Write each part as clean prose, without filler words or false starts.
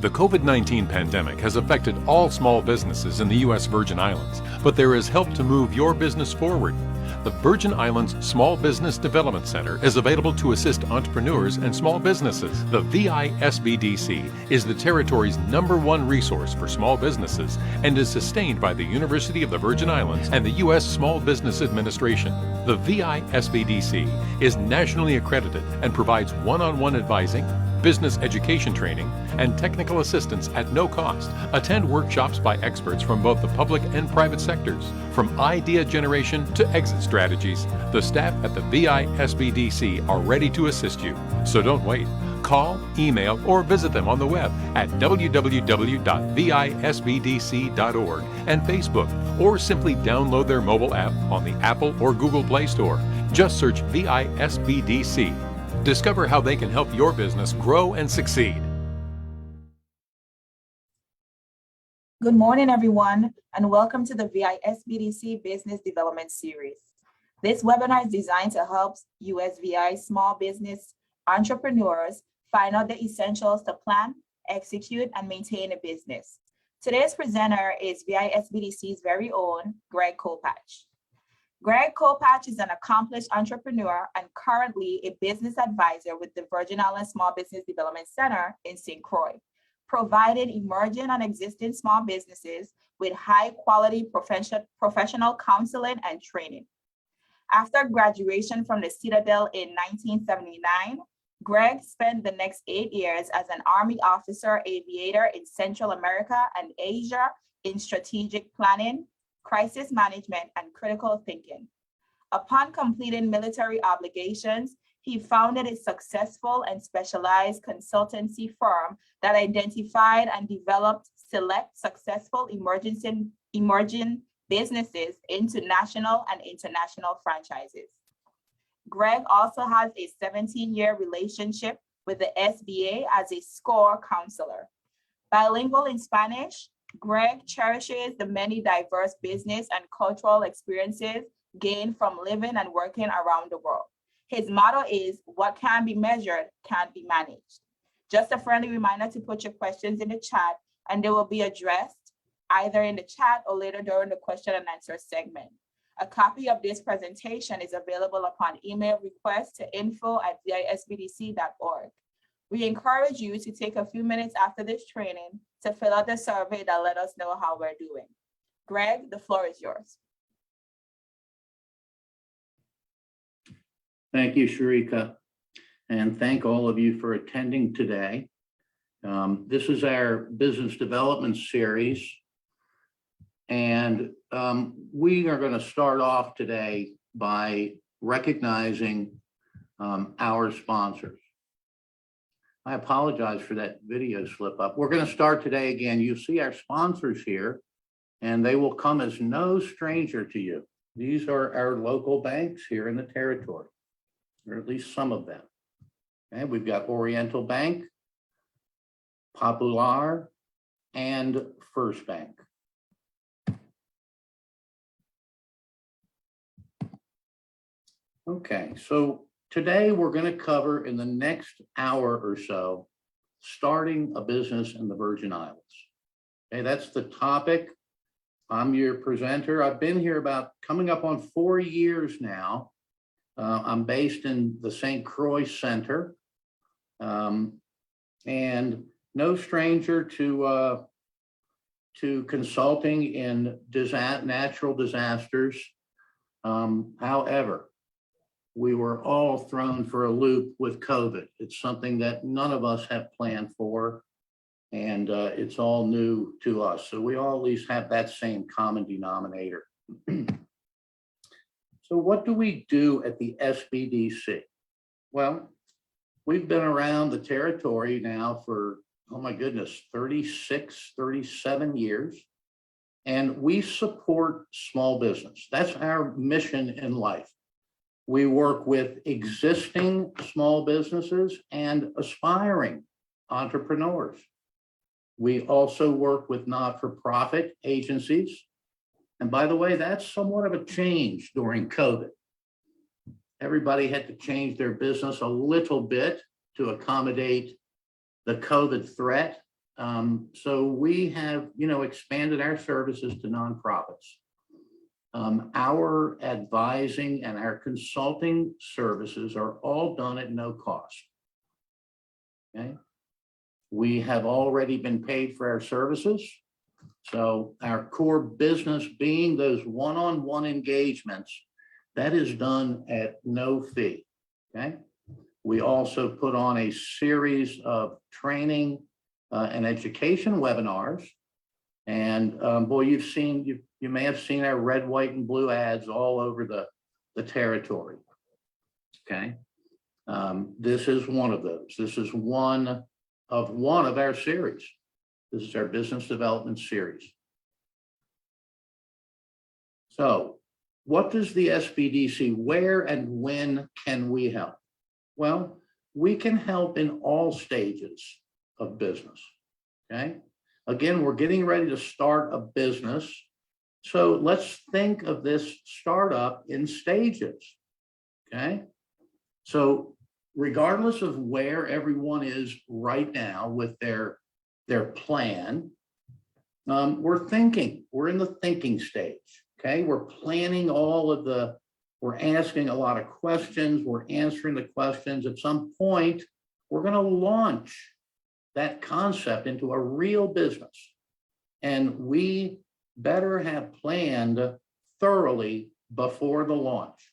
The COVID-19 pandemic has affected all small businesses in the U.S. Virgin Islands, but there is help to move your business forward. The Virgin Islands Small Business Development Center is available to assist entrepreneurs and small businesses. The VI SBDC is the territory's #1 resource for small businesses and is sustained by the University of the Virgin Islands and the U.S. Small Business Administration. The VI SBDC is nationally accredited and provides one-on-one advising, business education training, and technical assistance at no cost. Attend workshops by experts from both the public and private sectors. From idea generation to exit strategies, the staff at the VI SBDC are ready to assist you. So don't wait. Call, email, or visit them on the web at www.visbdc.org and Facebook, or simply download their mobile app on the Apple or Google Play Store. Just search VI SBDC. Discover how they can help your business grow and succeed. Good morning, everyone, and welcome to the VI SBDC Business Development Series. This webinar is designed to help USVI small business entrepreneurs find out the essentials to plan, execute, and maintain a business. Today's presenter is VI SBDC's very own Greg Kopatch. Greg Kopatch is an accomplished entrepreneur and currently a business advisor with the Virgin Islands Small Business Development Center in St. Croix, providing emerging and existing small businesses with high-quality professional counseling and training. After graduation from the Citadel in 1979, Greg spent the next 8 years as an Army officer aviator in Central America and Asia in strategic planning, crisis management, and critical thinking. Upon completing military obligations, he founded a successful and specialized consultancy firm that identified and developed select successful emerging businesses into national and international franchises. Greg also has a 17-year relationship with the SBA as a SCORE counselor. Bilingual in Spanish, Greg cherishes the many diverse business and cultural experiences gained from living and working around the world. His motto is, "What can be measured can't be managed." Just a friendly reminder to put your questions in the chat, and they will be addressed either in the chat or later during the question and answer segment. A copy of this presentation is available upon email request to info@visbdc.org. We encourage you to take a few minutes after this training to fill out the survey that let us know how we're doing. Greg, the floor is yours. Thank you, Sharika, and thank all of you for attending today. This is our business development series, and we are going to start off today by recognizing our sponsors. I apologize for that video slip up. We're going to start today again. You see our sponsors here, and they will come as no stranger to you. These are our local banks here in the territory, or at least some of them. Okay, we've got Oriental Bank, Popular, and First Bank. Okay, so today we're going to cover in the next hour or so, starting a business in the Virgin Islands. Okay, that's the topic. I'm your presenter. I've been here about coming up on 4 years now. I'm based in the St. Croix Center, and no stranger to consulting in natural disasters. However, we were all thrown for a loop with COVID. It's something that none of us have planned for, and it's all new to us. So we all at least have that same common denominator. So what do we do at the SBDC? Well, we've been around the territory now for, oh my goodness, 36, 37 years. And we support small business. That's our mission in life. We work with existing small businesses and aspiring entrepreneurs. We also work with not-for-profit agencies. And by the way, that's somewhat of a change during COVID. Everybody had to change their business a little bit to accommodate the COVID threat. So we have, expanded our services to nonprofits. Our advising and our consulting services are all done at no cost. Okay. We have already been paid for our services. So our core business being those one-on-one engagements, that is done at no fee. Okay. We also put on a series of training and education webinars. And boy, you may have seen our red, white, and blue ads all over the territory. Okay. This is one of those. This is one of our series. This is our business development series. So what does the SBDC, where and when can we help? Well, we can help in all stages of business. Okay. Again, we're getting ready to start a business. So let's think of this startup in stages. Okay. So regardless of where everyone is right now with their plan, we're in the thinking stage. Okay. We're planning we're asking a lot of questions. We're answering the questions. At some point, we're going to launch that concept into a real business. And we better have planned thoroughly before the launch.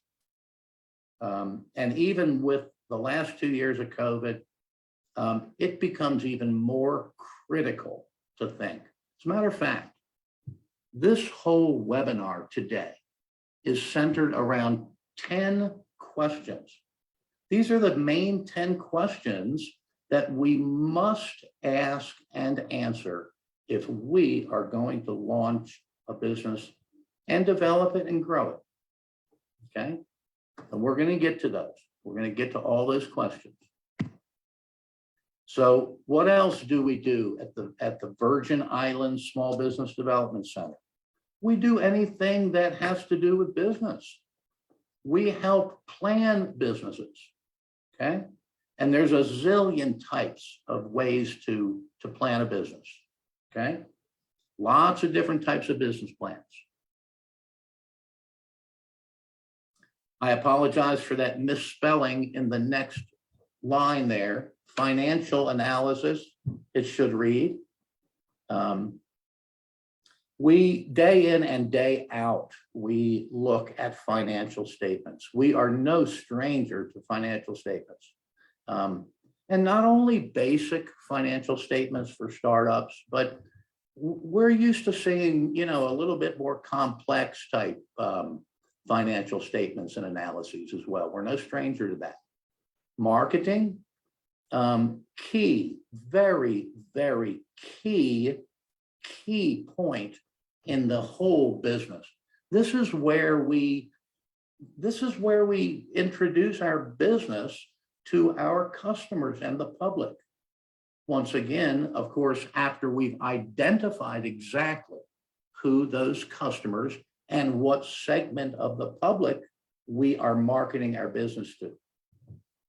And even with the last 2 years of COVID, it becomes even more critical to think. As a matter of fact, this whole webinar today is centered around 10 questions. These are the main 10 questions that we must ask and answer if we are going to launch a business and develop it and grow it. Okay. And we're going to get to those. We're going to get to all those questions. So what else do we do at the Virgin Islands Small Business Development Center? We do anything that has to do with business. We help plan businesses. Okay. And there's a zillion types of ways to plan a business. Okay. Lots of different types of business plans. I apologize for that misspelling in the next line there. Financial analysis, it should read. We day in and day out, we look at financial statements. We are no stranger to financial statements. And not only basic financial statements for startups, but we're used to seeing, a little bit more complex type financial statements and analyses as well. We're no stranger to that. Marketing, key, very, very key point in the whole business. This is where we introduce our business to our customers and the public. Once again, of course, after we've identified exactly who those customers and what segment of the public we are marketing our business to,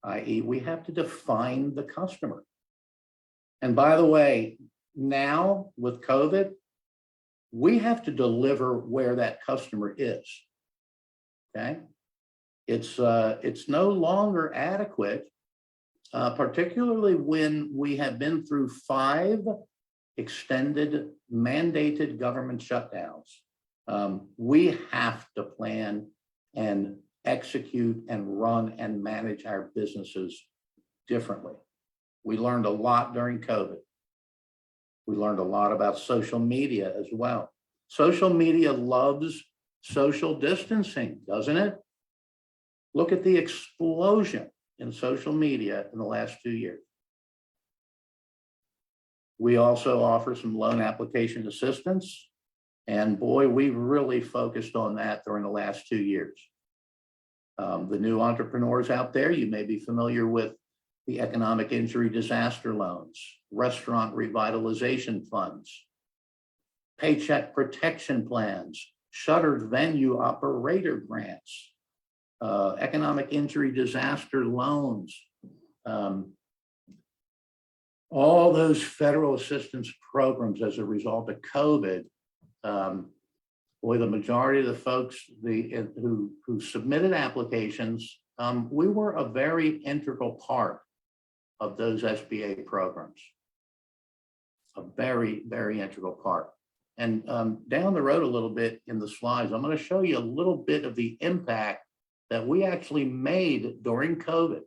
i.e., we have to define the customer. And by the way, now with COVID, we have to deliver where that customer is. Okay, it's no longer adequate, particularly when we have been through 5 extended mandated government shutdowns. We have to plan and execute and run and manage our businesses differently. We learned a lot during COVID. We learned a lot about social media as well. Social media loves social distancing, doesn't it? Look at the explosion in social media in the last 2 years. We also offer some loan application assistance. And boy, we've really focused on that during the last 2 years. The new entrepreneurs out there, you may be familiar with the economic injury disaster loans, restaurant revitalization funds, paycheck protection plans, shuttered venue operator grants, economic injury disaster loans. all those federal assistance programs as a result of COVID, boy, the majority of the folks who submitted applications, we were a very integral part of those SBA programs. A very, very integral part. And down the road a little bit in the slides, I'm going to show you a little bit of the impact that we actually made during COVID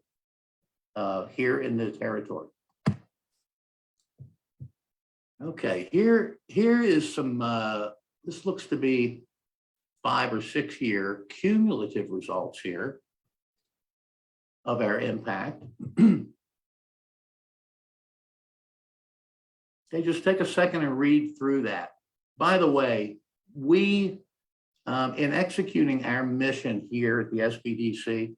here in the territory. Okay, here is some, this looks to be 5 or 6 year cumulative results here of our impact. Okay, just take a second and read through that. By the way, we, in executing our mission here at the SBDC,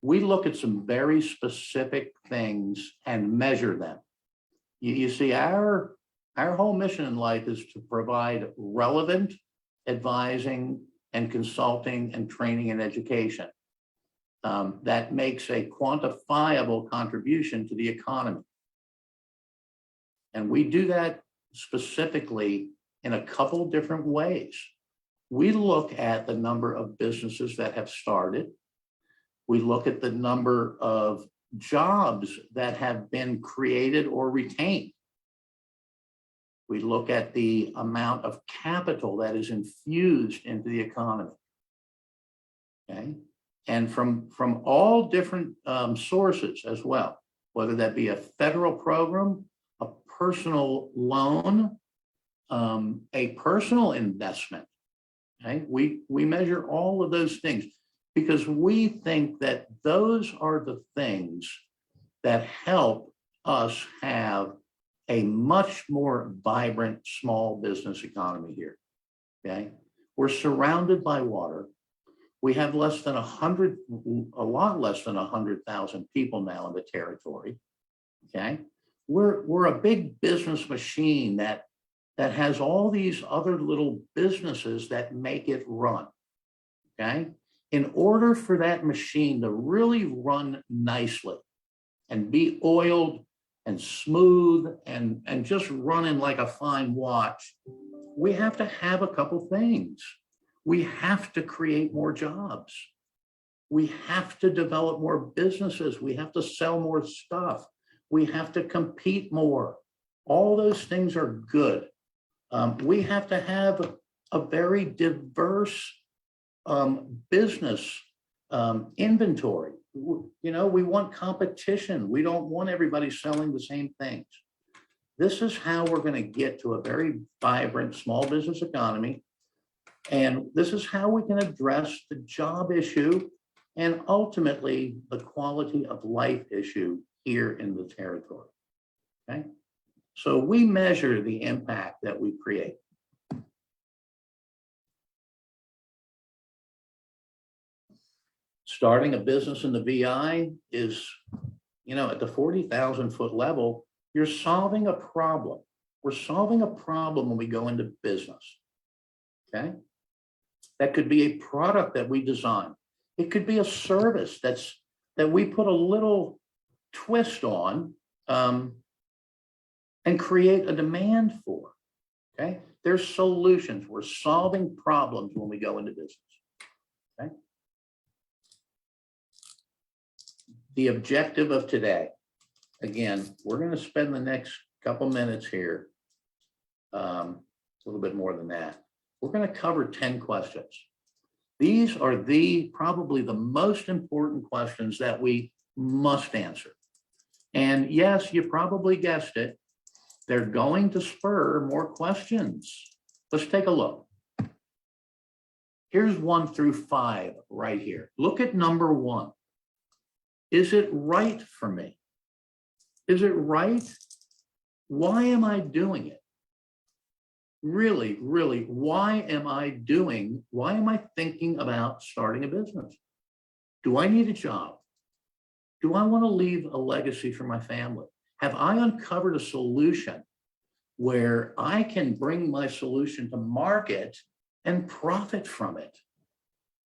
we look at some very specific things and measure them. You see, our whole mission in life is to provide relevant advising and consulting and training and education that makes a quantifiable contribution to the economy. And we do that specifically in a couple different ways. We look at the number of businesses that have started. We look at the number of jobs that have been created or retained. We look at the amount of capital that is infused into the economy. Okay, and from all different sources as well, whether that be a federal program, a personal loan, a personal investment. Okay, we measure all of those things because we think that those are the things that help us have a much more vibrant small business economy here. Okay, we're surrounded by water. We have less than 100, a lot less than 100,000 people now in the territory. Okay, we're a big business machine that has all these other little businesses that make it run. Okay, in order for that machine to really run nicely and be oiled and smooth and just running like a fine watch, we have to have a couple things. We have to create more jobs. We have to develop more businesses. We have to sell more stuff. We have to compete more. All those things are good. We have to have a very diverse business inventory. You know, we want competition. We don't want everybody selling the same things. This is how we're going to get to a very vibrant small business economy. And this is how we can address the job issue and ultimately the quality of life issue here in the territory. Okay, so we measure the impact that we create. Starting a business in the VI is, you know, at the 40,000 foot level, you're solving a problem. We're solving a problem when we go into business. Okay, that could be a product that we design. It could be a service that we put a little twist on and create a demand for. Okay, there's solutions. We're solving problems when we go into business. Okay, the objective of today, again, we're going to spend the next couple minutes here, a little bit more than that. We're going to cover 10 questions. These are probably the most important questions that we must answer. And yes, you probably guessed it, they're going to spur more questions. Let's take a look. Here's 1 through 5 right here. Look at number 1. Is it right for me? Is it right? Why am I doing it? Really, why am I thinking about starting a business? Do I need a job? Do I want to leave a legacy for my family? Have I uncovered a solution where I can bring my solution to market and profit from it?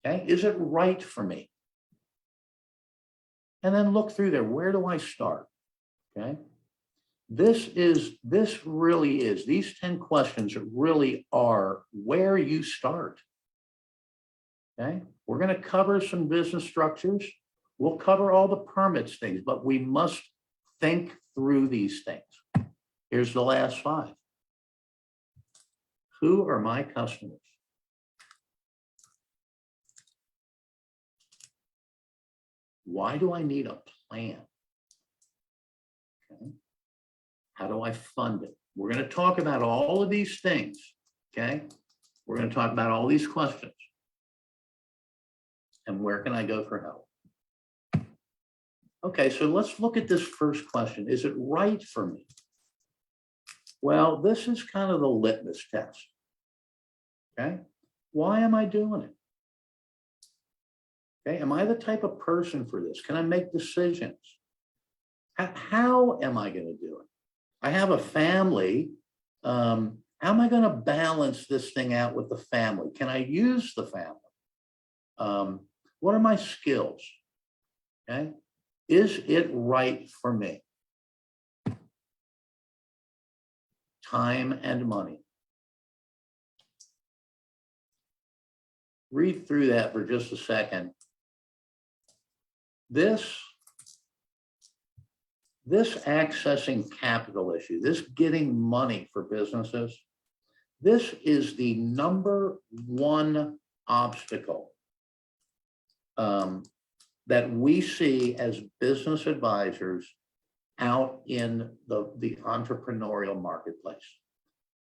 Okay, is it right for me? And then look through there. Where do I start? Okay, this really is, these 10 questions really are where you start. Okay, we're going to cover some business structures. We'll cover all the permits things, but we must think through these things. Here's the last 5. Who are my customers? Why do I need a plan? Okay. How do I fund it? We're going to talk about all of these things. Okay. We're going to talk about all these questions. And where can I go for help? Okay, so let's look at this first question. Is it right for me? Well, this is kind of the litmus test. Okay, why am I doing it? Okay, am I the type of person for this? Can I make decisions? How am I going to do it? I have a family. How am I going to balance this thing out with the family? Can I use the family? What are my skills? Okay, is it right for me? Time and money. Read through that for just a second. This accessing capital issue, this getting money for businesses, this is the #1 obstacle that we see as business advisors out in the entrepreneurial marketplace.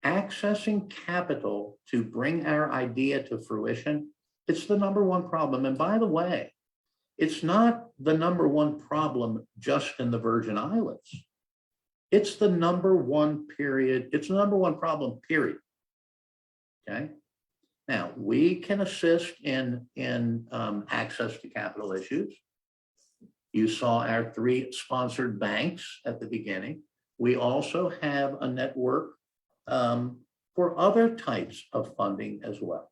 Accessing capital to bring our idea to fruition, it's the #1 problem. And by the way, it's not the #1 problem just in the Virgin Islands. It's the #1 period. It's the #1 problem, period. Okay. Now, we can assist in access to capital issues. You saw our 3 sponsored banks at the beginning. We also have a network for other types of funding as well.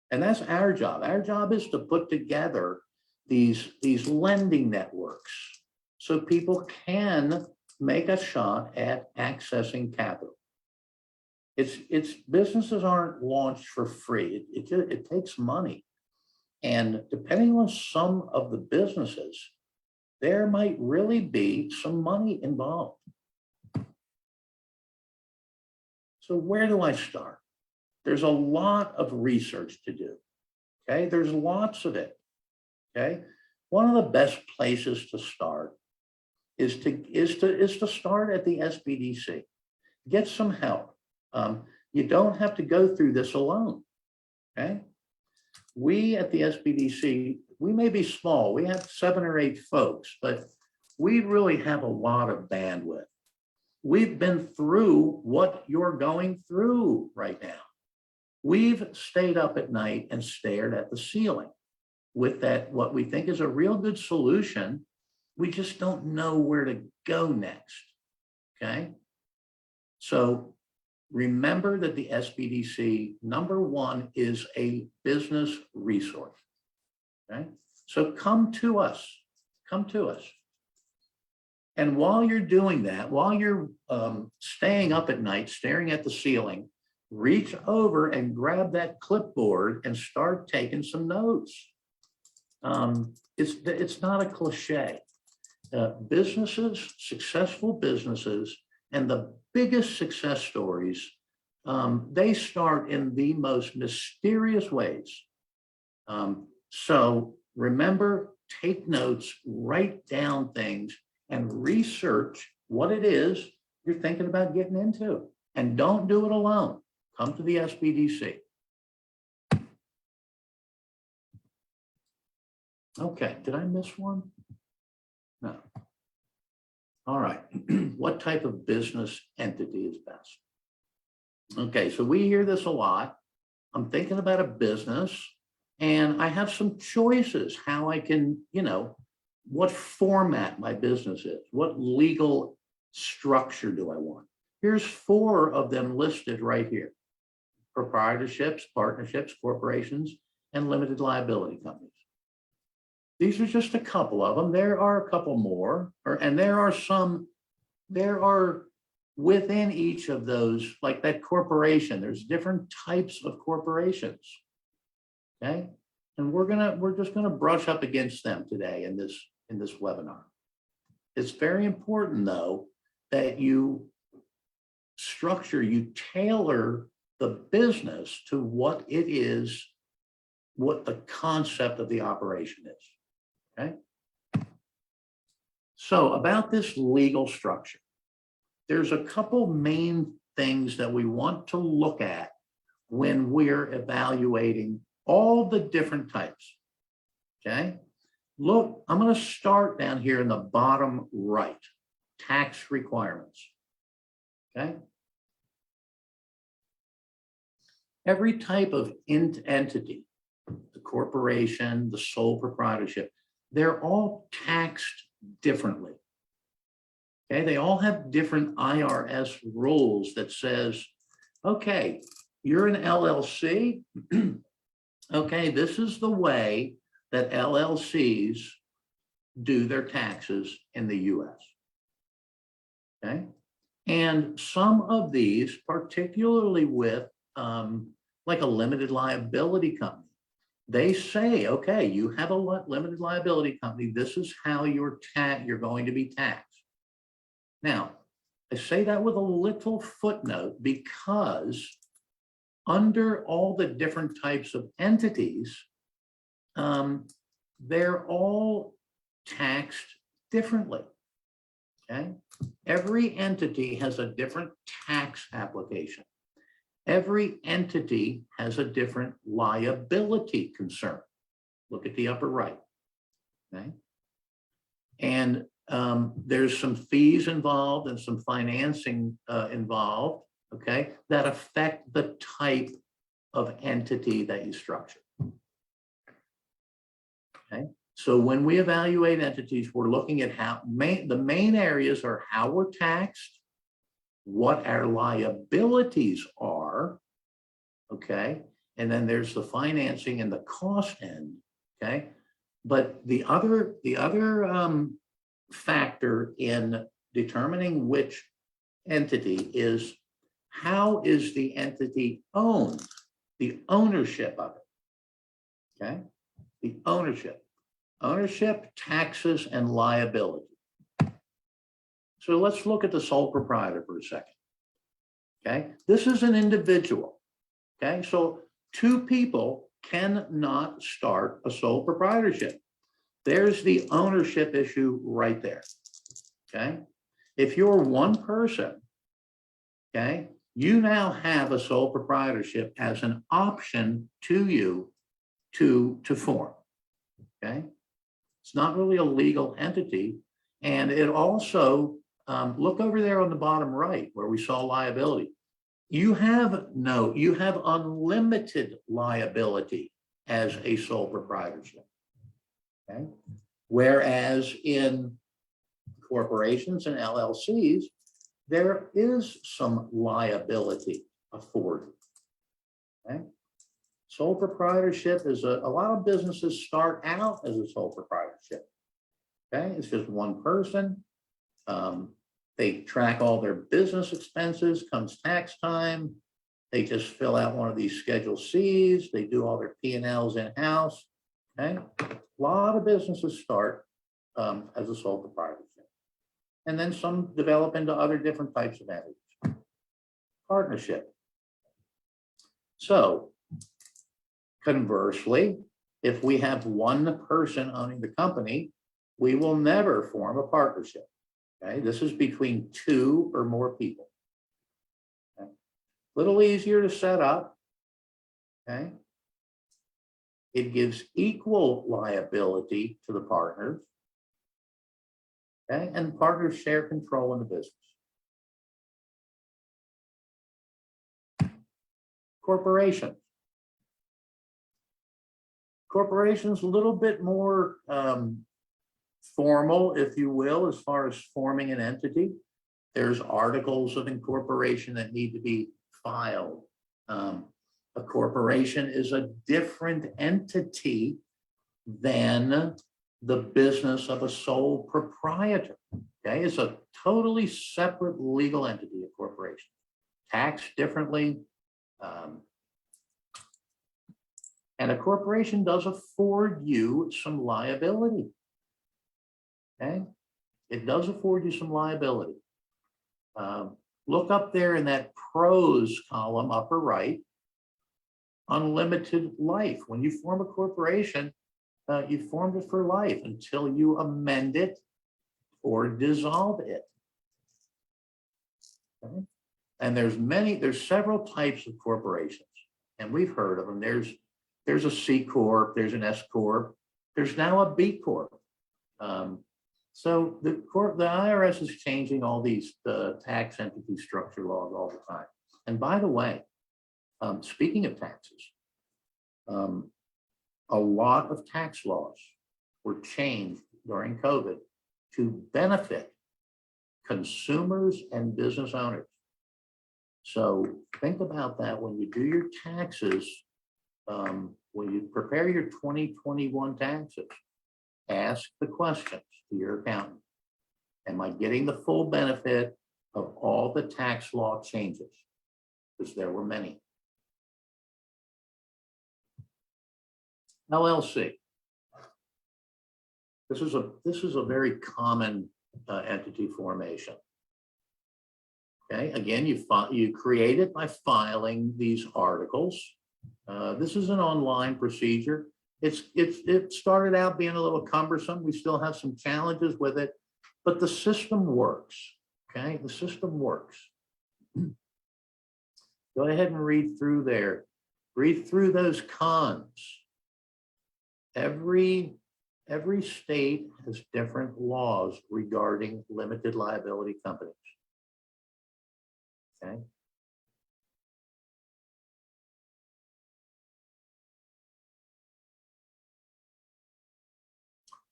And that's our job. Our job is to put together these lending networks so people can make a shot at accessing capital. It's businesses aren't launched for free. It takes money. And depending on some of the businesses, there might really be some money involved. So where do I start? There's a lot of research to do. Okay, there's lots of it. Okay, one of the best places to start is to start at the SBDC. Get some help. You don't have to go through this alone. Okay, we at the SBDC, we may be small. We have 7 or 8 folks, but we really have a lot of bandwidth. We've been through what you're going through right now. We've stayed up at night and stared at the ceiling with that, what we think is a real good solution. We just don't know where to go next. Okay. So remember that the SBDC #1 is a business resource. Okay. So come to us. Come to us. And while you're doing that, while you're staying up at night, staring at the ceiling, reach over and grab that clipboard and start taking some notes. It's not a cliche. Businesses, successful businesses, and the biggest success stories, they start in the most mysterious ways. So remember, take notes, write down things, and research what it is you're thinking about getting into. And don't do it alone. Come to the SBDC. Okay, did I miss one? No. All right, what type of business entity is best? Okay, so we hear this a lot. I'm thinking about a business and I have some choices how I can, what format my business is, what legal structure do I want? Here's 4 of them listed right here: proprietorships, partnerships, corporations, and limited liability companies. These are just a couple of them. There are a couple more, and there are within each of those, like that corporation, there's different types of corporations. Okay. And we're just gonna brush up against them today in this webinar. It's very important though that you tailor the business to what it is, what the concept of the operation is. Okay. So about this legal structure, there's a couple main things that we want to look at when we're evaluating all the different types. Okay. Look, I'm going to start down here in the bottom right, tax requirements. Okay. Every type of entity, the corporation, the sole proprietorship, they're all taxed differently. Okay, they all have different IRS rules that says, okay, you're an LLC. Okay, this is the way that LLCs do their taxes in the US. Okay, and some of these, particularly with like a limited liability company, they say, okay, you have a limited liability company. This is how you're going to be taxed. Now, I say that with a little footnote because under all the different types of entities, they're all taxed differently. Okay, every entity has a different tax application. Every entity has a different liability concern. Look at the upper right. Okay, and there's some fees involved and some financing involved, okay, that affect the type of entity that you structure. Okay, so when we evaluate entities, we're looking at how the main areas are how we're taxed, what our liabilities are, okay, and then there's the financing and the cost end, okay. But the other factor in determining which entity is how is the entity owned, the ownership of it, okay? The ownership, taxes, and liability. So let's look at the sole proprietor for a second, okay? This is an individual, okay? So two people cannot start a sole proprietorship. There's the ownership issue right there, okay? If you're one person, okay, you now have a sole proprietorship as an option to you to form, okay? It's not really a legal entity. And it also, look over there on the bottom right where we saw liability. You have unlimited liability as a sole proprietorship. Okay. Whereas in corporations and LLCs, there is some liability afforded. Okay. Sole proprietorship is a lot of businesses start out as a sole proprietorship. Okay, it's just one person. They track all their business expenses. Comes tax time, they just fill out one of these Schedule Cs. They do all their P&Ls in-house. Okay, a lot of businesses start as a sole proprietorship, and then some develop into other different types of entities. Partnership. So conversely, if we have one person owning the company, we will never form a partnership. Okay, this is between two or more people. Okay. Little easier to set up. Okay. It gives equal liability to the partners. Okay, and partners share control in the business. Corporation. Corporation's a little bit more formal, if you will, as far as forming an entity. There's articles of incorporation that need to be filed. A corporation is a different entity than the business of a sole proprietor. Okay, it's a totally separate legal entity. A corporations, taxed differently. And a corporation does afford you some liability. Okay, it does afford you some liability. Look up there in that pros column, upper right, unlimited life. When you form a corporation, you formed it for life until you amend it or dissolve it. Okay? And there's several types of corporations, and we've heard of them. There's a C Corp, there's an S Corp, there's now a B Corp. So the IRS is changing all these tax entity structure laws all the time. And by the way, speaking of taxes, a lot of tax laws were changed during COVID to benefit consumers and business owners. So think about that when you do your taxes, when you prepare your 2021 taxes, ask the questions to your accountant. Am I getting the full benefit of all the tax law changes? Because there were many. LLC. This is a very common entity formation. Okay, again, you create it by filing these articles. This is an online procedure. It started out being a little cumbersome. We still have some challenges with it, but the system works. Okay, the system works. Go ahead and read through there. Read through those cons. Every state has different laws regarding limited liability companies. Okay.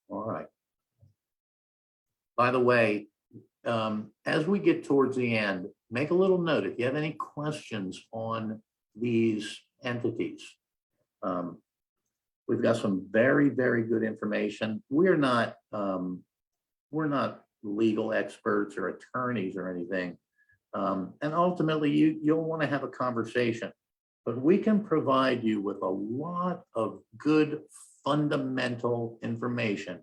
All right. By the way, as we get towards the end, make a little note if you have any questions on these entities. We've got some very, very good information. We're not legal experts or attorneys or anything. And ultimately, you'll want to have a conversation, but we can provide you with a lot of good fundamental information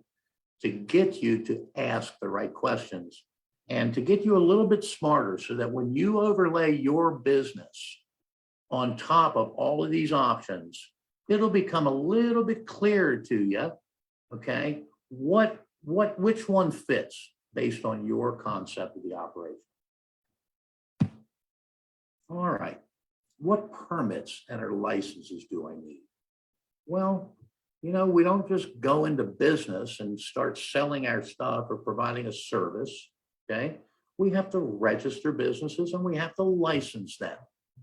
to get you to ask the right questions and to get you a little bit smarter so that when you overlay your business on top of all of these options, it'll become a little bit clearer to you, okay, which one fits based on your concept of the operation. All right, what permits and or licenses do I need? Well, you know, we don't just go into business and start selling our stuff or providing a service, okay? We have to register businesses and we have to license them.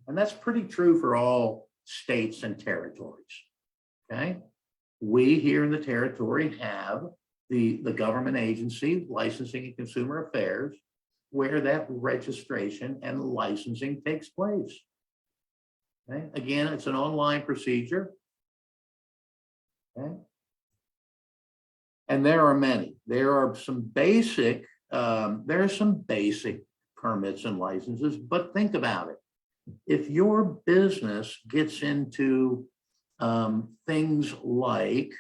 And that's pretty true for all states and territories, okay? We here in the territory have the government agency, Licensing and Consumer Affairs, where that registration and licensing takes place. Okay? Again, it's an online procedure. Okay? And there are many. There are some basic permits and licenses, but think about it. If your business gets into things like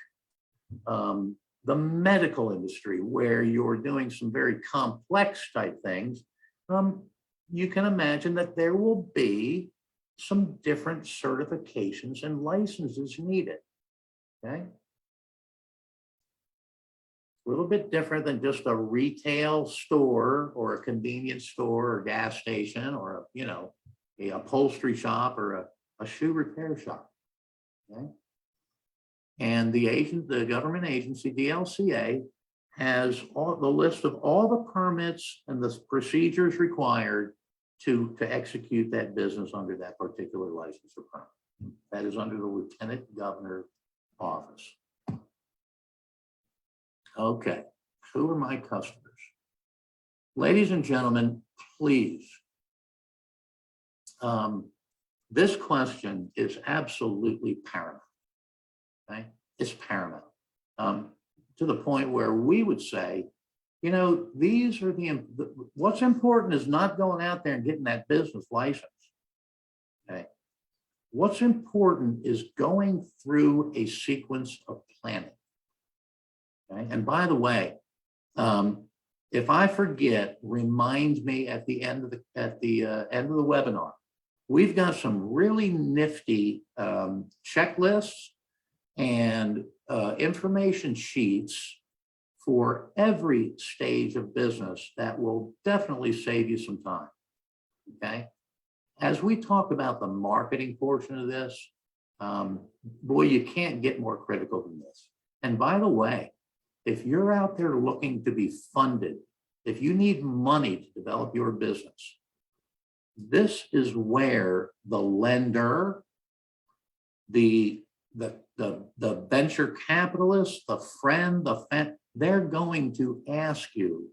the medical industry, where you're doing some very complex type things, you can imagine that there will be some different certifications and licenses needed, okay? A little bit different than just a retail store or a convenience store or gas station or, you know, a upholstery shop or a shoe repair shop, okay? And the government agency, DLCA, has the list of all the permits and the procedures required to execute that business under that particular license or permit. That is under the Lieutenant Governor office. Okay, who are my customers? Ladies and gentlemen, please. This question is absolutely paramount. Okay? It's paramount to the point where we would say these are what's important is not going out there and getting that business license. Okay. What's important is going through a sequence of planning. Okay. And by the way, if I forget, remind me at the end of the end of the webinar. We've got some really nifty checklists and information sheets for every stage of business that will definitely save you some time. Okay. As we talk about the marketing portion of this, boy, you can't get more critical than this. And by the way, if you're out there looking to be funded, if you need money to develop your business, this is where the lender, the venture capitalist, the friend, they're going to ask you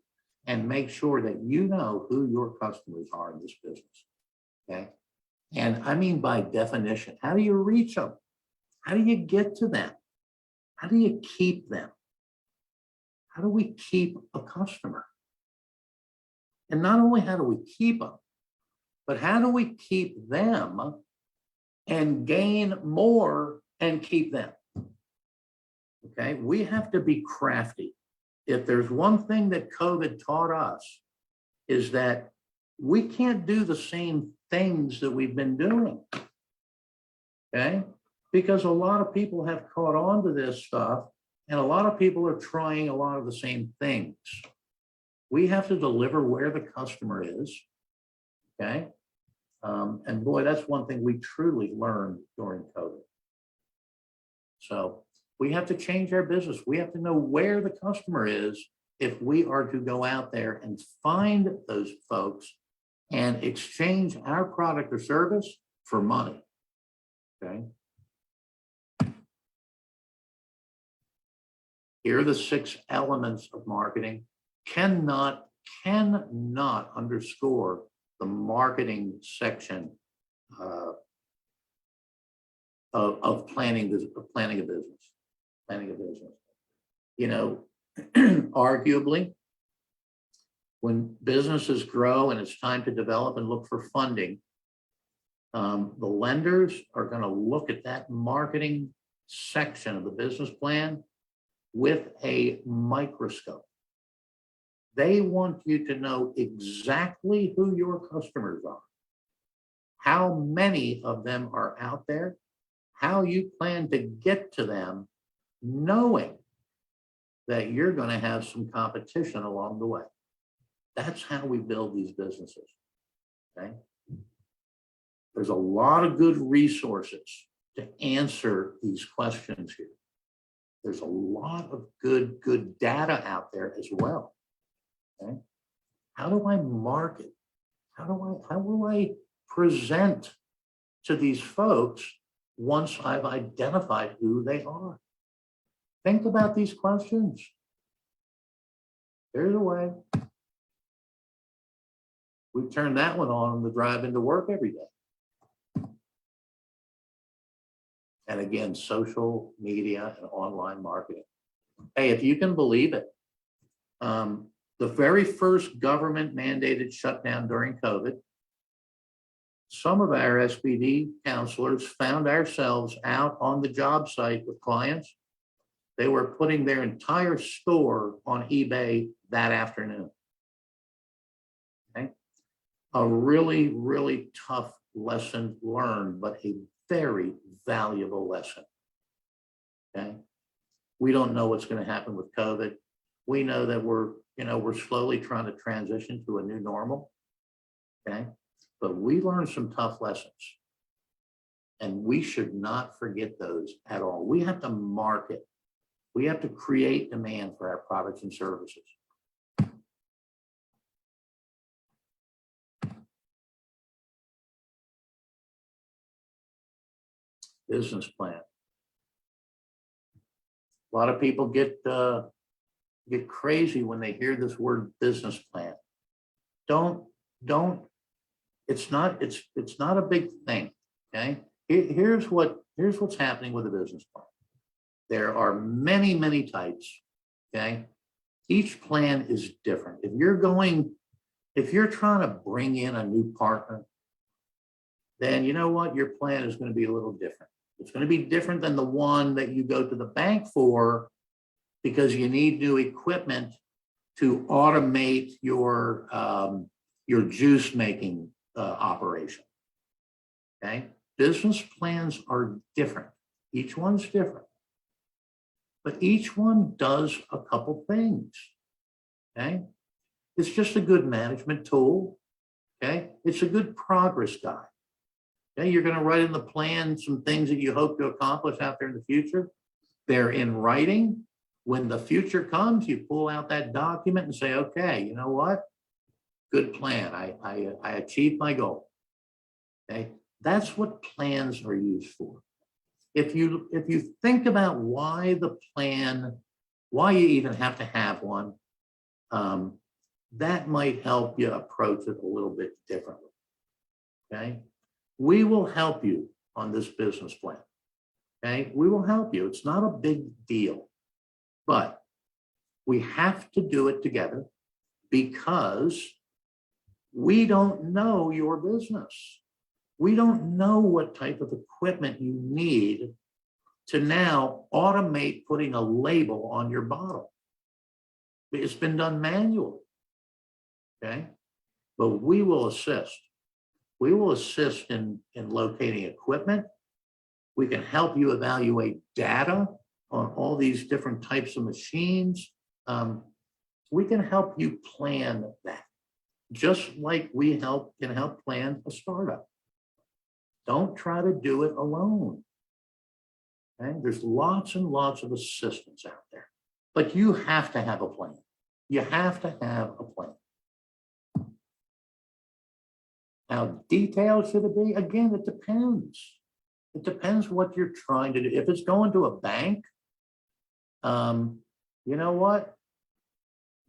and make sure that you know who your customers are in this business. Okay. And I mean, by definition, how do you reach them? How do you get to them? How do you keep them? How do we keep a customer? And not only how do we keep them, but how do we keep them and gain more and keep them? Okay, we have to be crafty. If there's one thing that COVID taught us, is that we can't do the same things that we've been doing. Okay, because a lot of people have caught on to this stuff, and a lot of people are trying a lot of the same things. We have to deliver where the customer is. Okay, and boy, that's one thing we truly learned during COVID. So we have to change our business. We have to know where the customer is if we are to go out there and find those folks and exchange our product or service for money. Okay. Here are the 6 elements of marketing. Cannot underscore the marketing section of planning a business. Arguably, when businesses grow and it's time to develop and look for funding, the lenders are going to look at that marketing section of the business plan with a microscope. They want you to know exactly who your customers are, how many of them are out there, how you plan to get to them, knowing that you're going to have some competition along the way. That's how we build these businesses. Okay. There's a lot of good resources to answer these questions here. There's a lot of good data out there as well. Okay. How do I market? How will I present to these folks once I've identified who they are? Think about these questions. There's a way. We turn that one on the drive into work every day. And again, social media and online marketing. Hey, if you can believe it, the very first government mandated shutdown during COVID, some of our SBD counselors found ourselves out on the job site with clients. They were putting their entire store on eBay that afternoon. Okay. A really, really tough lesson learned, but a very valuable lesson. Okay. We don't know what's going to happen with COVID. We know that we're slowly trying to transition to a new normal. Okay. But we learned some tough lessons, and we should not forget those at all. We have to market. We have to create demand for our products and services. Business plan. A lot of people get crazy when they hear this word business plan. It's not a big thing. Okay. Here's what's happening with a business plan. There are many types. Okay. Each plan is different. If you're trying to bring in a new partner, then you know what? Your plan is going to be a little different. It's going to be different than the one that you go to the bank for because you need new equipment to automate your juice making operation. Okay, business plans are different. Each one's different, but each one does a couple things. Okay, it's just a good management tool. Okay, it's a good progress guide. Okay, you're going to write in the plan some things that you hope to accomplish out there in the future. They're in writing. When the future comes, you pull out that document and say, okay, you know what? Good plan. I achieved my goal. Okay, that's what plans are used for. If you think about why the plan, why you even have to have one, that might help you approach it a little bit differently. Okay, we will help you on this business plan. Okay, we will help you. It's not a big deal, but we have to do it together because we don't know your business. We don't know what type of equipment you need to now automate putting a label on your bottle. It's been done manually. Okay, but we will assist. We will assist in locating equipment. We can help you evaluate data on all these different types of machines. We can help you plan that, just like we can help plan a startup. Don't try to do it alone. Okay? There's lots and lots of assistance out there, but you have to have a plan. You have to have a plan. How detailed should it be? Again, it depends. It depends what you're trying to do. If it's going to a bank, you know what?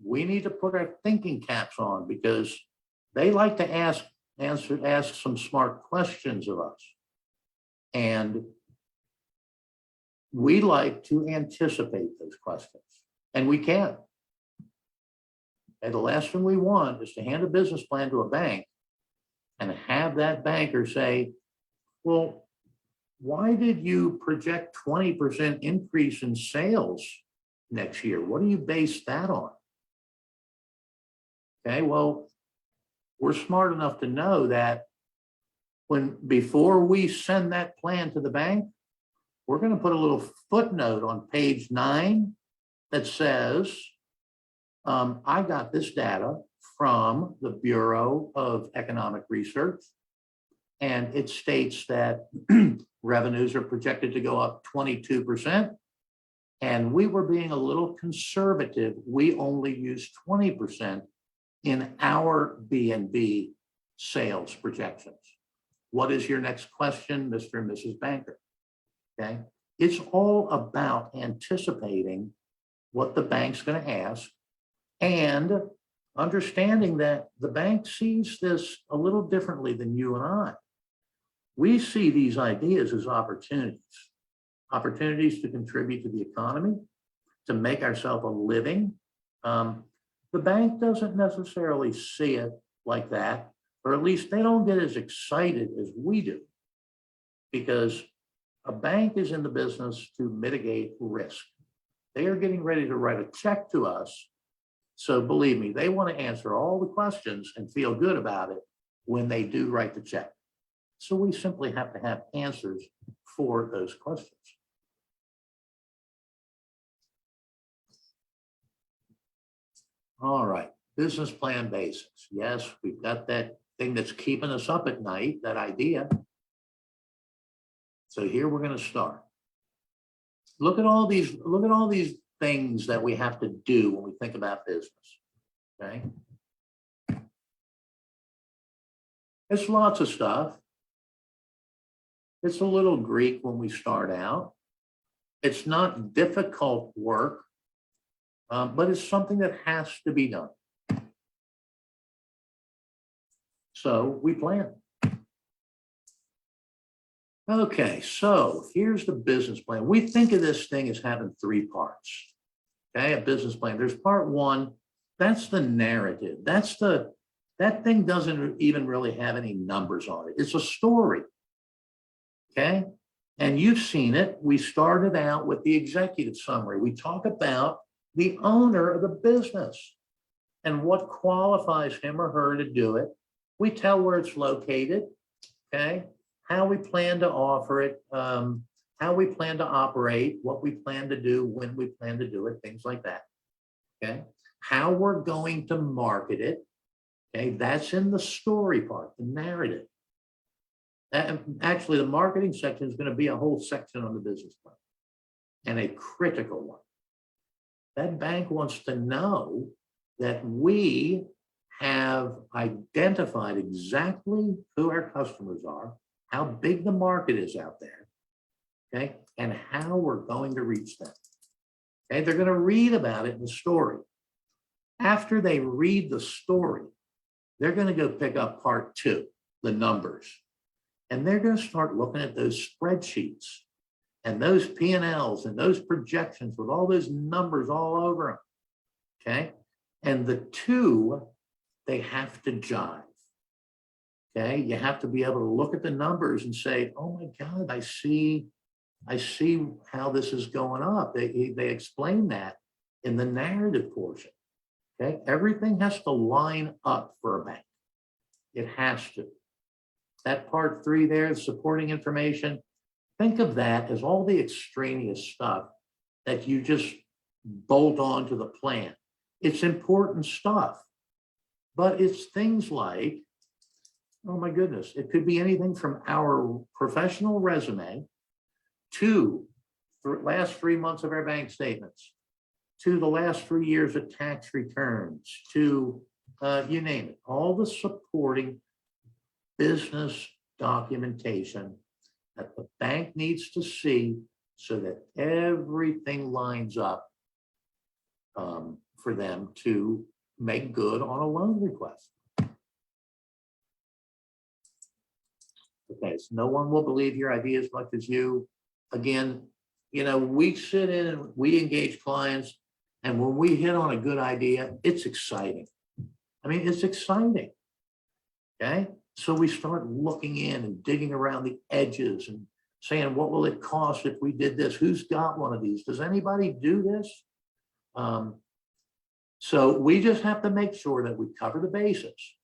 We need to put our thinking caps on because they like to ask some smart questions of us. And we like to anticipate those questions, and we can. And the last thing we want is to hand a business plan to a bank and have that banker say, well, why did you project 20% increase in sales next year? What do you base that on? Okay, well, we're smart enough to know that before we send that plan to the bank, we're going to put a little footnote on page 9 that says, I got this data from the Bureau of Economic Research, and it states that revenues are projected to go up 22%, and we were being a little conservative. We only used 20% in our B&B sales projections. What is your next question, Mr. and Mrs. Banker? Okay, it's all about anticipating what the bank's going to ask and understanding that the bank sees this a little differently than you and I. We see these ideas as opportunities to contribute to the economy, to make ourselves a living. The bank doesn't necessarily see it like that, or at least they don't get as excited as we do, because a bank is in the business to mitigate risk. They are getting ready to write a check to us. So believe me, they want to answer all the questions and feel good about it when they do write the check. So we simply have to have answers for those questions. All right, business plan basics. Yes, we've got that thing that's keeping us up at night, that idea. So here we're going to start. Look at all these things that we have to do when we think about business. Okay. It's lots of stuff. It's a little Greek when we start out. It's not difficult work, but it's something that has to be done. So we plan. Okay, so here's the business plan. We think of this thing as having 3 parts. Okay, a business plan. There's part one. That's the narrative. That thing doesn't even really have any numbers on it. It's a story. Okay. And you've seen it. We started out with the executive summary. We talk about the owner of the business and what qualifies him or her to do it. We tell where it's located, okay? How we plan to offer it, how we plan to operate, what we plan to do, when we plan to do it, things like that, okay? How we're going to market it, okay? That's in the story part, the narrative. Actually, the marketing section is going to be a whole section on the business plan, and a critical one. That bank wants to know that we have identified exactly who our customers are, how big the market is out there, okay, and how we're going to reach them. Okay, they're going to read about it in the story. After they read the story, they're going to go pick up part two, the numbers. And they're going to start looking at those spreadsheets and those P&Ls and those projections with all those numbers all over them, okay? And the two, they have to jive, okay? You have to be able to look at the numbers and say, oh my God, I see how this is going up. They explain that in the narrative portion, okay? Everything has to line up for a bank. It has to. That part three there, the supporting information, think of that as all the extraneous stuff that you just bolt on to the plan. It's important stuff, but it's things like, oh my goodness, it could be anything from our professional resume to the last 3 months of our bank statements, to the last 3 years of tax returns, to you name it, all the supporting business documentation that the bank needs to see so that everything lines up for them to make good on a loan request. Okay, so no one will believe your idea as much as you. Again, you know, we sit in and we engage clients, and when we hit on a good idea, it's exciting. I mean, it's exciting, okay? So we start looking in and digging around the edges and saying, what will it cost if we did this? Who's got one of these? Does anybody do this? So we just have to make sure that we cover the bases.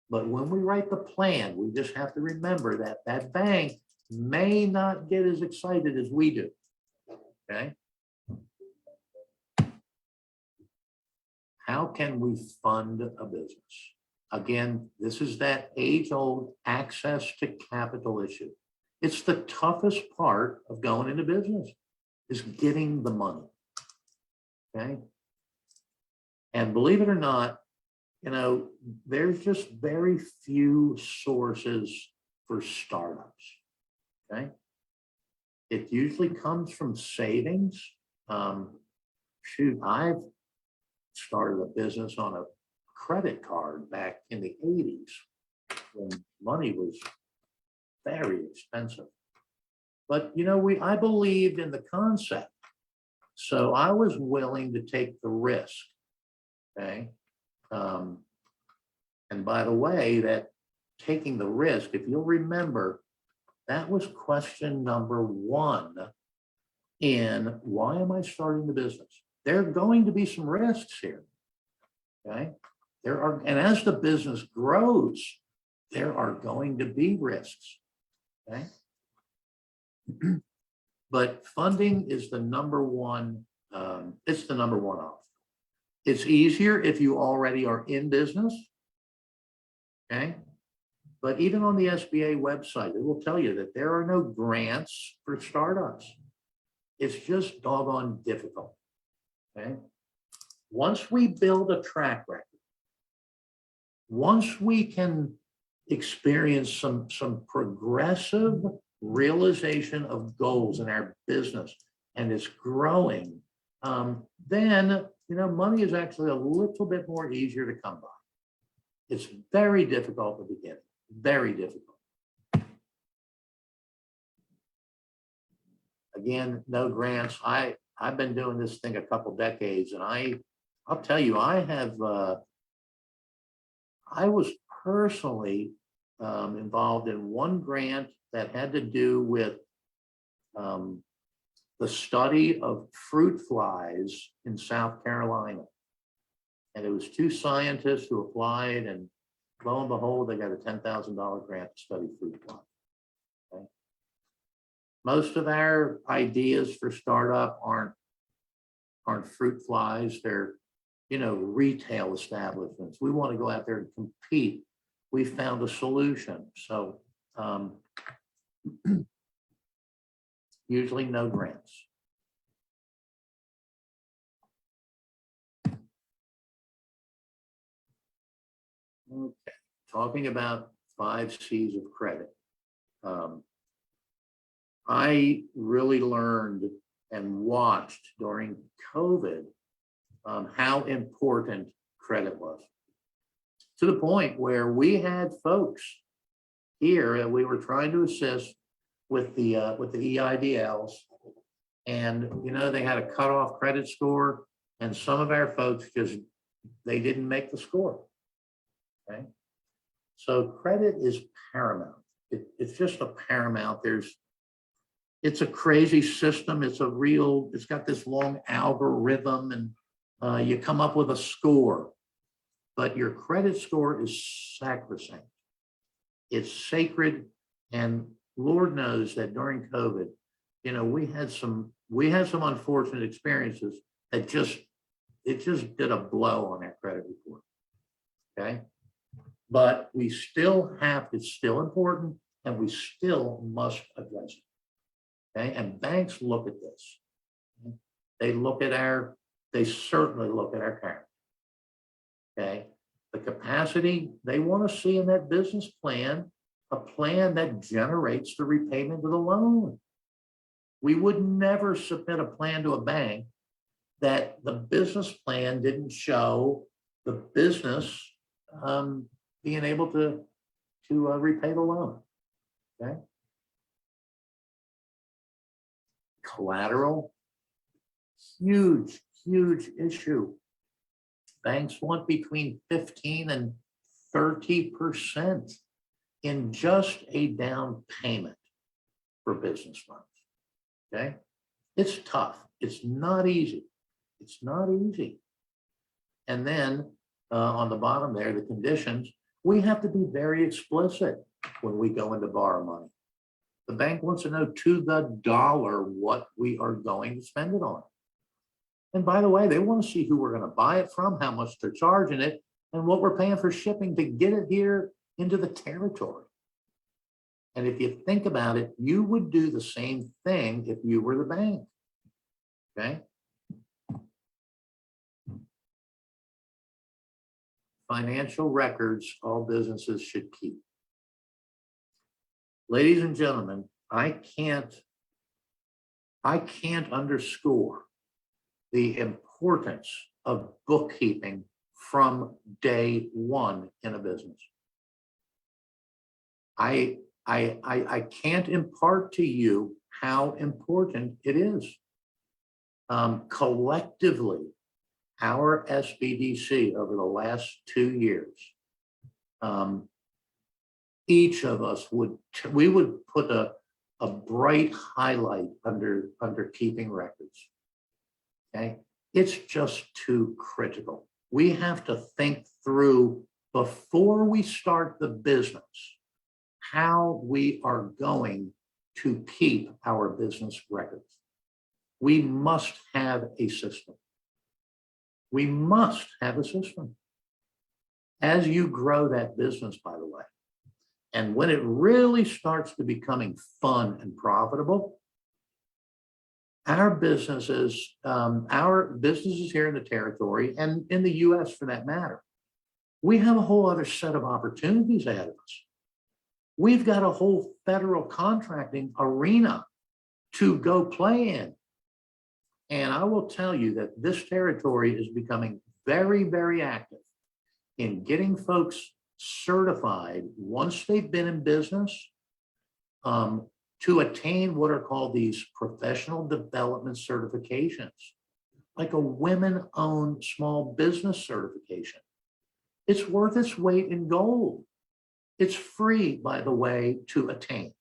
But when we write the plan, we just have to remember that that bank may not get as excited as we do, okay? How can we fund a business? Again, this is that age-old access to capital issue. It's the toughest part of going into business, is getting the money, okay? And believe it or not, you know, there's just very few sources for startups, okay? It usually comes from savings. Shoot, I've started a business on a credit card back in the 80s when money was very expensive. But, you know, I believed in the concept. So I was willing to take the risk, okay? And by the way, that taking the risk, if you'll remember, that was question number one in why am I starting the business? There are going to be some risks here, okay? There are, and as the business grows, there are going to be risks, okay? But funding is the number one, it's the number one option. It's easier if you already are in business, okay? But even on the SBA website, it will tell you that there are no grants for startups. It's just doggone difficult, okay? Once we build a track record, once we can experience some progressive realization of goals in our business and it's growing, then, you know, money is actually a little bit more easier to come by. It's very difficult at the beginning, very difficult. Again, no grants. I I've been doing this thing a couple decades, and I'll tell you, I was personally involved in one grant that had to do with the study of fruit flies in South Carolina. And it was two scientists who applied, and lo and behold, they got a $10,000 grant to study fruit flies. Okay? Most of our ideas for startup aren't fruit flies. They're, retail establishments. We want to go out there and compete. We found a solution. So usually no grants. Okay, talking about 5 C's of credit. I really learned and watched during COVID how important credit was, to the point where we had folks here that we were trying to assist with the EIDLs, and they had a cutoff credit score, and some of our folks they didn't make the score. Okay, so credit is paramount. It's just a paramount. It's a crazy system. It's got this long algorithm, and you come up with a score, but your credit score is sacrosanct. It's sacred, and Lord knows that during COVID, we had some unfortunate experiences that just did a blow on our credit report. Okay, but it's still important, and we still must address it. Okay, and banks look at this. They certainly look at our character. Okay, the capacity they want to see in that business plan, a plan that generates the repayment of the loan. We would never submit a plan to a bank that the business plan didn't show the business being able to repay the loan. Okay. Collateral, huge issue. Banks want between 15 and 30% in just a down payment for business loans. Okay, it's tough. It's not easy. It's not easy. And then on the bottom there, the conditions, we have to be very explicit when we go into borrow money. The bank wants to know to the dollar what we are going to spend it on. And by the way, they want to see who we're going to buy it from, how much they're charging it, and what we're paying for shipping to get it here into the territory. And if you think about it, you would do the same thing if you were the bank. Okay. Financial records all businesses should keep. Ladies and gentlemen, I can't underscore the importance of bookkeeping from day one in a business. I can't impart to you how important it is. Collectively, our SBDC over the last 2 years, each of us would put a bright highlight under keeping records. Okay, it's just too critical. We have to think through before we start the business how we are going to keep our business records. We must have a system. We must have a system. As you grow that business, by the way, and when it really starts to becoming fun and profitable, our businesses here in the territory and in the US for that matter, we have a whole other set of opportunities ahead of us. We've got a whole federal contracting arena to go play in. And I will tell you that this territory is becoming very, very active in getting folks certified once they've been in business to attain what are called these professional development certifications, like a women-owned small business certification. It's worth its weight in gold. It's free, by the way, to attain.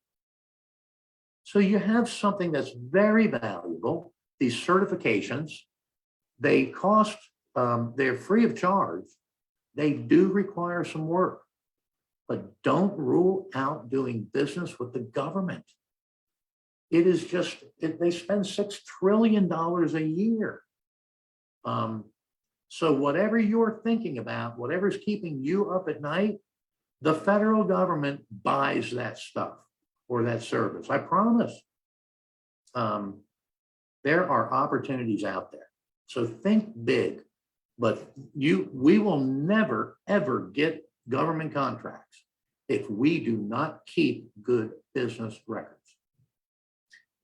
So you have something that's very valuable. These certifications, they cost, they're free of charge. They do require some work, but don't rule out doing business with the government. It is just, they spend $6 trillion a year. So whatever you're thinking about, whatever's keeping you up at night, the federal government buys that stuff or that service. I promise. There are opportunities out there. So think big, but we will never, ever get government contracts if we do not keep good business records.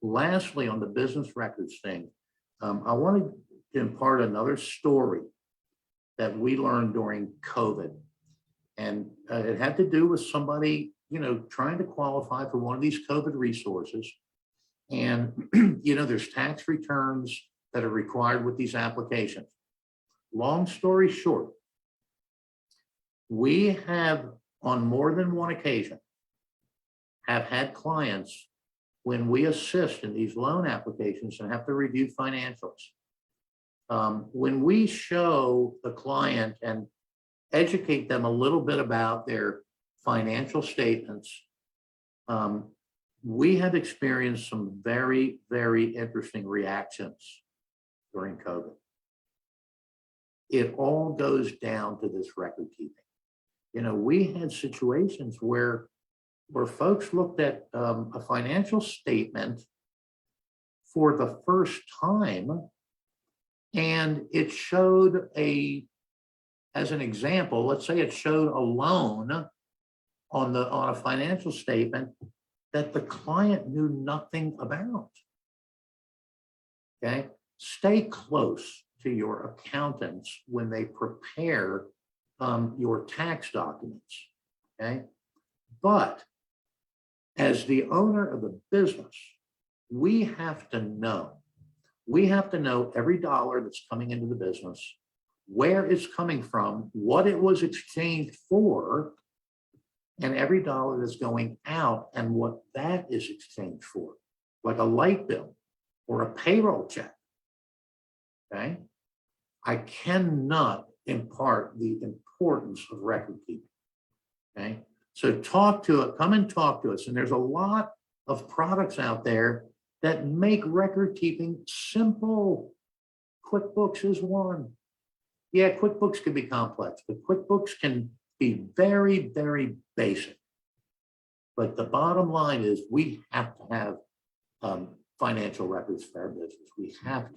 Lastly, on the business records thing, I wanted to impart another story that we learned during COVID. And it had to do with somebody, trying to qualify for one of these COVID resources. And, there's tax returns that are required with these applications. Long story short, we have on more than one occasion have had clients when we assist in these loan applications and have to review financials. When we show the client and educate them a little bit about their financial statements, we have experienced some very, very interesting reactions during COVID. It all goes down to this record keeping. We had situations where folks looked at a financial statement for the first time, and it showed as an example, let's say it showed a loan on a financial statement that the client knew nothing about. Okay, stay close to your accountants when they prepare your tax documents. Okay, but as the owner of the business, we have to know every dollar that's coming into the business, where it's coming from, what it was exchanged for, and every dollar that's going out and what that is exchanged for, like a light bill or a payroll check. Okay, I cannot impart the importance of record keeping. Okay, so come and talk to us. And there's a lot of products out there that make record keeping simple. QuickBooks is one. Yeah, QuickBooks can be complex, but QuickBooks can be very, very basic. But the bottom line is we have to have financial records for our business. We have to.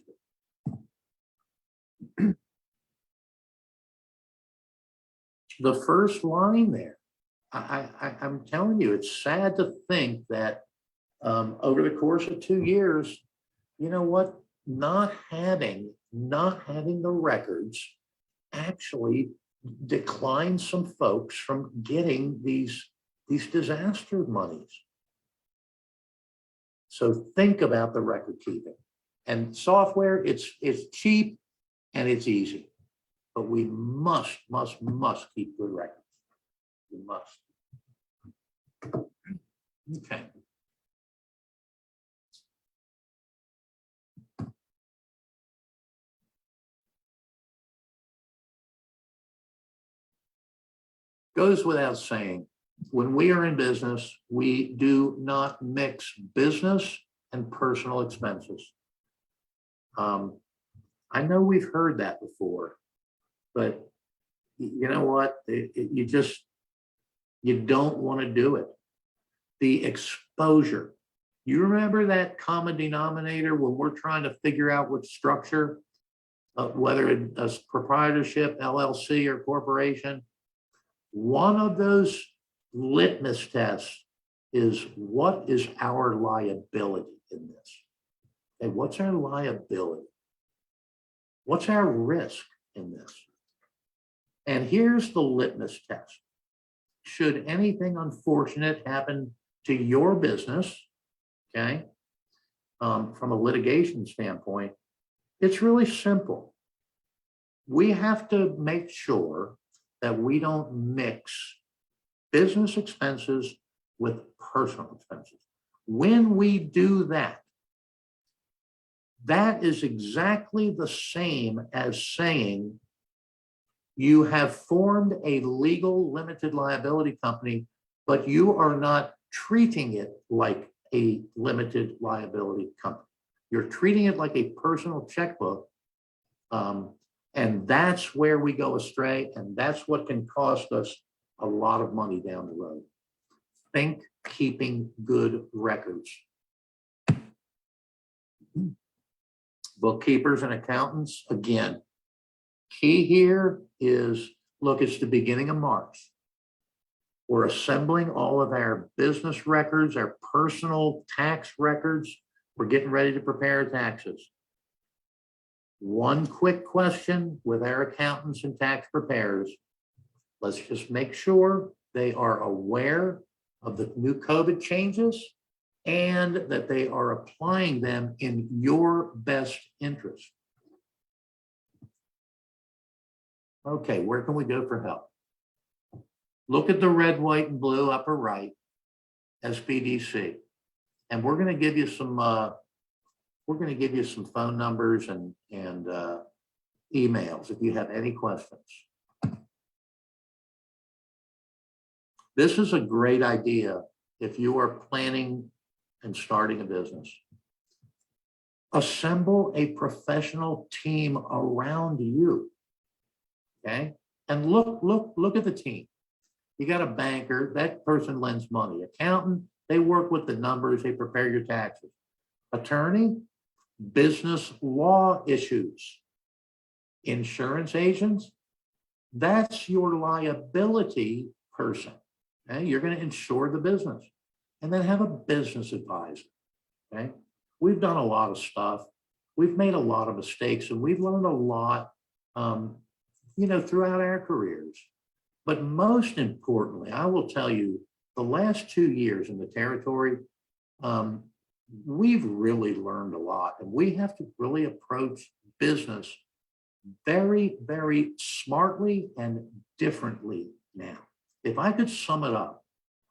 The first line there, I'm telling you, it's sad to think that over the course of 2 years, not having the records actually declined some folks from getting these disaster monies. So think about the record keeping. And software, it's cheap and it's easy, but we must keep good records. We must. Okay. Goes without saying, when we are in business, we do not mix business and personal expenses. I know we've heard that before, but you know what? You don't want to do it. The exposure. You remember that common denominator when we're trying to figure out what structure, whether it's proprietorship, LLC, or corporation? One of those litmus tests is, what is our liability in this? Okay, what's our liability? What's our risk in this? And here's the litmus test. Should anything unfortunate happen to your business, okay? From a litigation standpoint, it's really simple. We have to make sure that we don't mix business expenses with personal expenses. When we do that, that is exactly the same as saying you have formed a legal limited liability company, but you are not treating it like a limited liability company. You're treating it like a personal checkbook. And that's where we go astray. And that's what can cost us a lot of money down the road. Think keeping good records. Bookkeepers and accountants, again, key here is, look, it's the beginning of March. We're assembling all of our business records, our personal tax records. We're getting ready to prepare taxes. One quick question with our accountants and tax preparers. Let's just make sure they are aware of the new COVID changes and that they are applying them in your best interest. Okay, where can we go for help? Look at the red, white, and blue upper right, SBDC. And we're going to give you some phone numbers and emails if you have any questions. This is a great idea if you are planning and starting a business. Assemble a professional team around you, okay? And look at the team. You got a banker, that person lends money. Accountant, they work with the numbers, they prepare your taxes. Attorney, business law issues. Insurance agents, that's your liability person. Okay? You're going to insure the business. And then have a business advisor. Okay? We've done a lot of stuff. We've made a lot of mistakes, and we've learned a lot, throughout our careers. But most importantly, I will tell you, the last 2 years in the territory, we've really learned a lot, and we have to really approach business very, very smartly and differently now. If I could sum it up,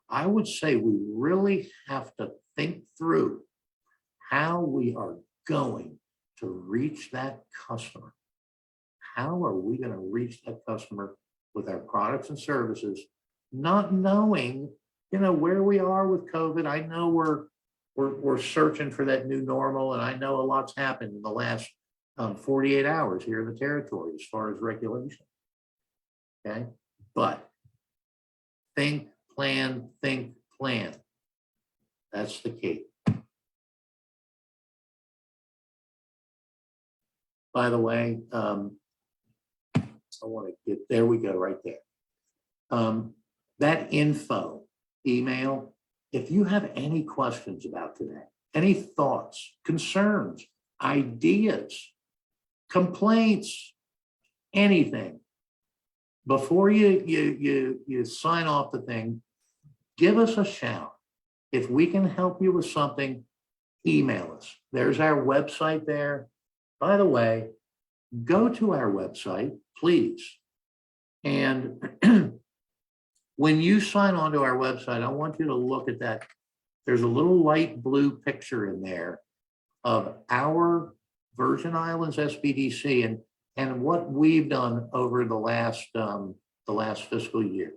I would say we really have to think through how we are going to reach that customer. How are we going to reach that customer with our products and services, not knowing, where we are with COVID? I know we're searching for that new normal, and I know a lot's happened in the last 48 hours here in the territory as far as regulation. Okay, but think, plan. That's the key. By the way, I want to get, there we go, right there. That info email, if you have any questions about today, any thoughts, concerns, ideas, complaints, anything, before you sign off the thing, give us a shout. If we can help you with something, email us. There's our website there. By the way, go to our website, please. And when you sign on to our website, I want you to look at that. There's a little light blue picture in there of our Virgin Islands SBDC and what we've done over the last fiscal year,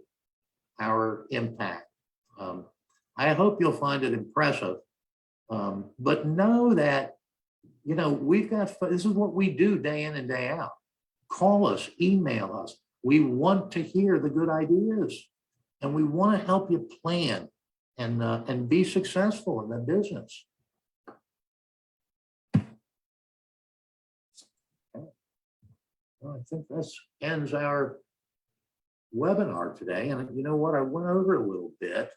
our impact. I hope you'll find it impressive, but know that, we've got, this is what we do day in and day out. Call us, email us. We want to hear the good ideas, and we want to help you plan and be successful in the business. Well, I think this ends our webinar today. And you know what? I went over a little bit.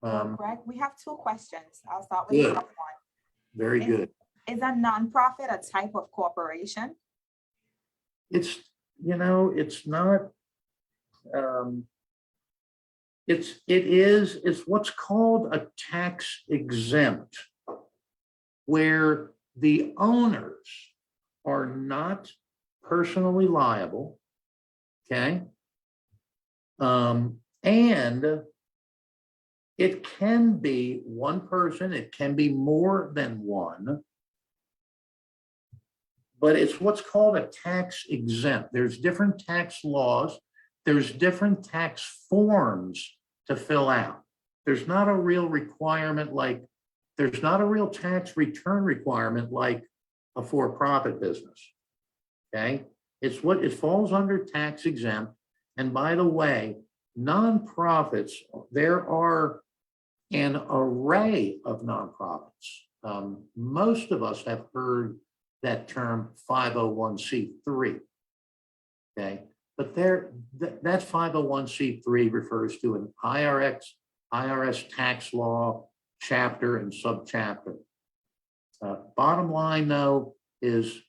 Greg, we have 2 questions. I'll start with the first one. Very good. Is a nonprofit a type of corporation? It's, it's not, It's what's called a tax exempt, where the owners are not personally liable, okay? And it can be one person, it can be more than one, but it's what's called a tax exempt. There's different tax laws, there's different tax forms to fill out. There's not a real requirement like, there's not a real tax return requirement like a for-profit business, okay? It's what, it falls under tax exempt. And by the way, nonprofits, there are an array of nonprofits. Most of us have heard that term 501c3, okay? But that 501c3 refers to an IRS tax law chapter and subchapter. Bottom line though is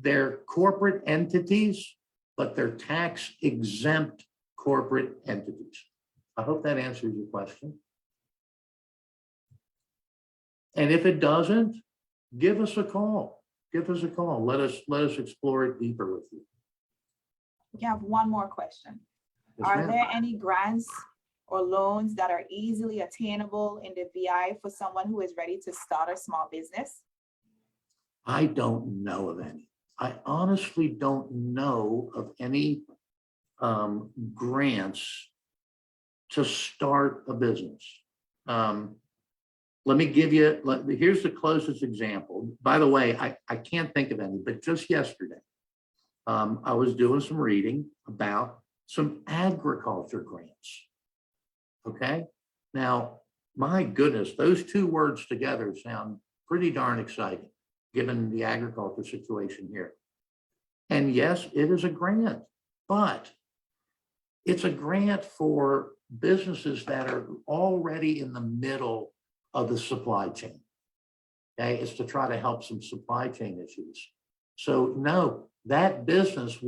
they're corporate entities, but they're tax exempt corporate entities. I hope that answers your question. And if it doesn't, give us a call. Give us a call. Let us explore it deeper with you. We have one more question. Yes, Are ma'am. there any grants or loans that are easily attainable in the VI for someone who is ready to start a small business? I don't know of any. I honestly don't know of any grants to start a business. Let me give you, here's the closest example. By the way, I can't think of any, but just yesterday, I was doing some reading about some agriculture grants. Okay. Now, my goodness, those two words together sound pretty darn exciting, given the agriculture situation here. And yes, it is a grant, but it's a grant for businesses that are already in the middle of the supply chain. Okay, it's to try to help some supply chain issues. So no, that business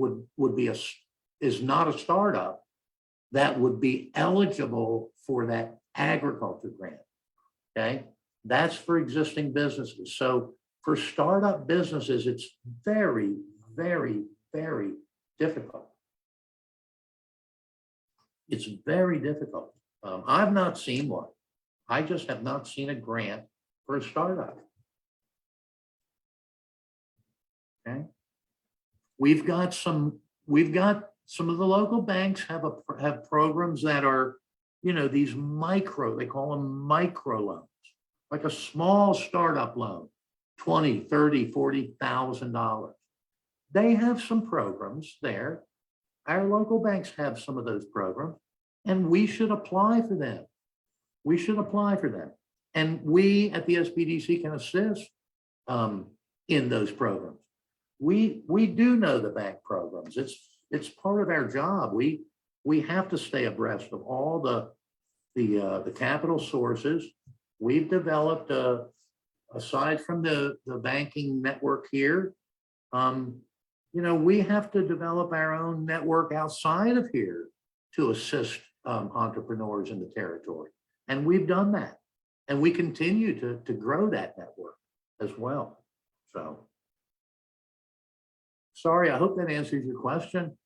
is not a startup that would be eligible for that agriculture grant. Okay, that's for existing businesses. So for startup businesses, it's very, very, very difficult. It's very difficult. I've not seen one. I just have not seen a grant for a startup. Okay. We've got some of the local banks have programs that are, you know, these micro, they call them micro loans, like a small startup loan, $20,000, $30,000, $40,000. They have some programs there. Our local banks have some of those programs, and we should apply for them. We should apply for them. And we at the SBDC can assist in those programs. We do know the bank programs. It's part of our job. We have to stay abreast of all the capital sources. We've developed aside from the banking network here, you know, we have to develop our own network outside of here to assist entrepreneurs in the territory. And we've done that. And we continue to grow that network as well. So, sorry, I hope that answers your question.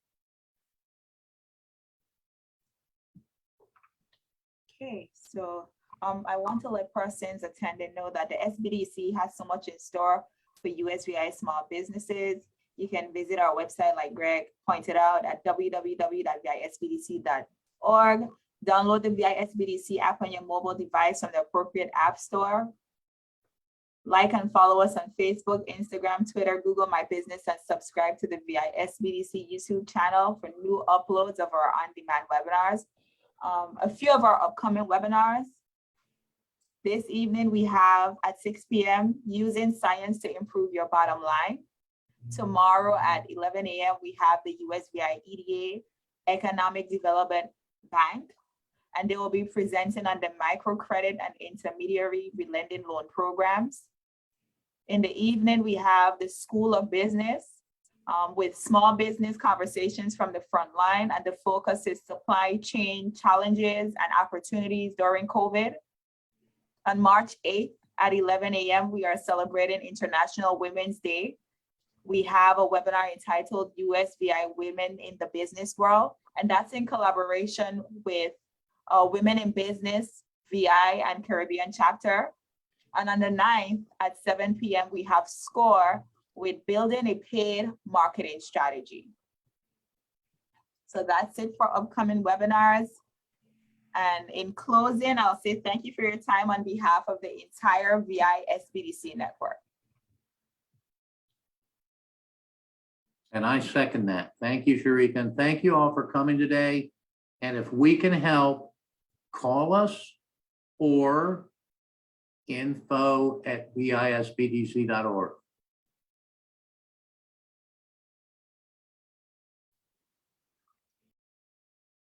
Okay, so I want to let persons attending know that the SBDC has so much in store for USVI small businesses. You can visit our website, like Greg pointed out, at www.visbdc.org. Download the VISBDC app on your mobile device from the appropriate app store. Like and follow us on Facebook, Instagram, Twitter, Google My Business, and subscribe to the VISBDC YouTube channel for new uploads of our on-demand webinars. A few of our upcoming webinars. This evening we have at 6 p.m. using science to improve your bottom line. Tomorrow at 11 a.m. we have the USVI EDA Economic Development Bank, and they will be presenting on the microcredit and intermediary relending loan programs. In the evening, we have the School of Business with small business conversations from the front line, and the focus is supply chain challenges and opportunities during COVID. On March 8th at 11 a.m., we are celebrating International Women's Day. We have a webinar entitled USVI Women in the Business World, and that's in collaboration with Women in Business, VI, and Caribbean chapter. And on the 9th at 7 p.m., we have SCORE with building a paid marketing strategy. So that's it for upcoming webinars. And in closing, I'll say thank you for your time on behalf of the entire VI SBDC network. And I second that. Thank you, Sharika, and thank you all for coming today. And if we can help, call us or info@visbdc.org.